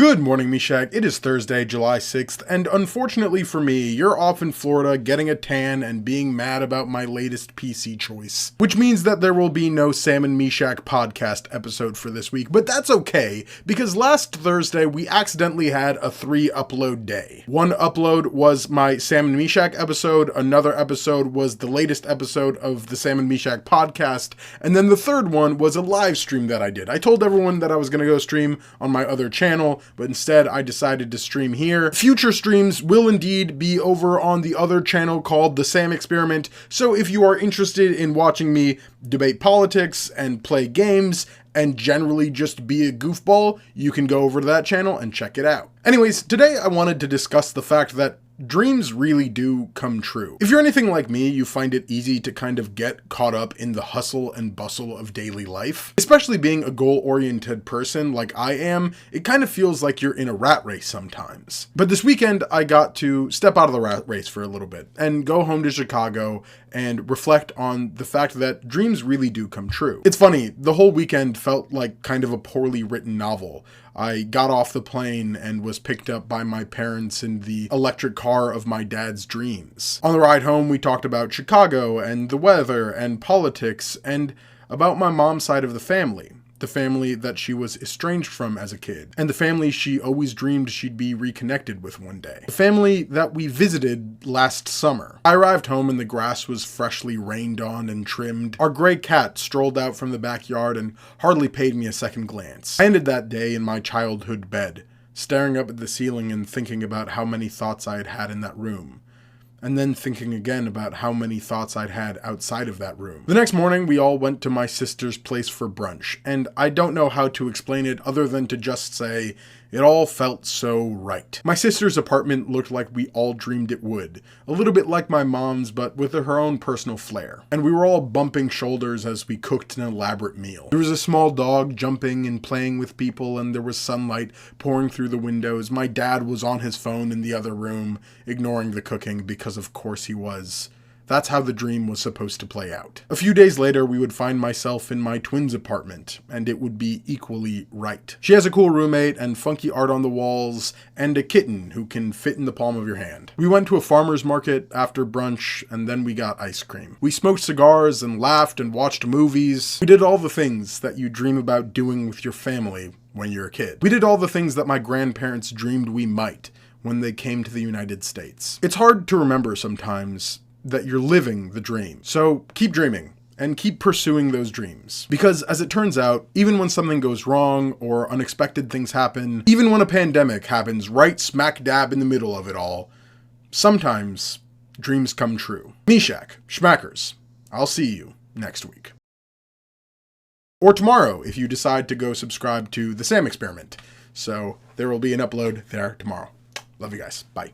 Good morning, Meshach. It is Thursday, July 6th, and unfortunately for me, you're off in Florida getting a tan and being mad about my latest PC choice. Which means that there will be no Sam and Meshach podcast episode for this week, but that's okay, because last Thursday we accidentally had a 3-upload day. One upload was my Sam and Meshach episode, another episode was the latest episode of the Sam and Meshach podcast, and then the third one was a live stream that I did. I told everyone that I was going to go stream on my other channel, but instead I decided to stream here. Future streams will indeed be over on the other channel called The Sam Experiment, so if you are interested in watching me debate politics and play games and generally just be a goofball, you can go over to that channel and check it out. Anyways, today I wanted to discuss the fact that dreams really do come true. If you're anything like me, you find it easy to kind of get caught up in the hustle and bustle of daily life. Especially being a goal-oriented person like I am, it kind of feels like you're in a rat race sometimes. But this weekend, I got to step out of the rat race for a little bit and go home to Chicago and reflect on the fact that dreams really do come true. It's funny, the whole weekend felt like kind of a poorly written novel. I got off the plane and was picked up by my parents in the electric car of my dad's dreams. On the ride home, we talked about Chicago and the weather and politics and about my mom's side of the family that she was estranged from as a kid, and the family she always dreamed she'd be reconnected with one day. The family that we visited last summer. I arrived home and the grass was freshly rained on and trimmed. Our gray cat strolled out from the backyard and hardly paid me a second glance. I ended that day in my childhood bed, staring up at the ceiling and thinking about how many thoughts I had had in that room. And then thinking again about how many thoughts I'd had outside of that room. The next morning, we all went to my sister's place for brunch, and I don't know how to explain it other than to just say, it all felt so right. My sister's apartment looked like we all dreamed it would. A little bit like my mom's, but with her own personal flair. And we were all bumping shoulders as we cooked an elaborate meal. There was a small dog jumping and playing with people, and there was sunlight pouring through the windows. My dad was on his phone in the other room, ignoring the cooking, because of course he was. That's how the dream was supposed to play out. A few days later, we would find myself in my twin's apartment, and it would be equally right. She has a cool roommate and funky art on the walls, and a kitten who can fit in the palm of your hand. We went to a farmer's market after brunch, and then we got ice cream. We smoked cigars and laughed and watched movies. We did all the things that you dream about doing with your family when you're a kid. We did all the things that my grandparents dreamed we might when they came to the United States. It's hard to remember sometimes that you're living the dream. So keep dreaming and keep pursuing those dreams. Because as it turns out, even when something goes wrong or unexpected things happen, even when a pandemic happens right smack dab in the middle of it all, sometimes dreams come true. Meshach, Schmackers, I'll see you next week. Or tomorrow if you decide to go subscribe to the Sam Experiment. So there will be an upload there tomorrow. Love you guys. Bye.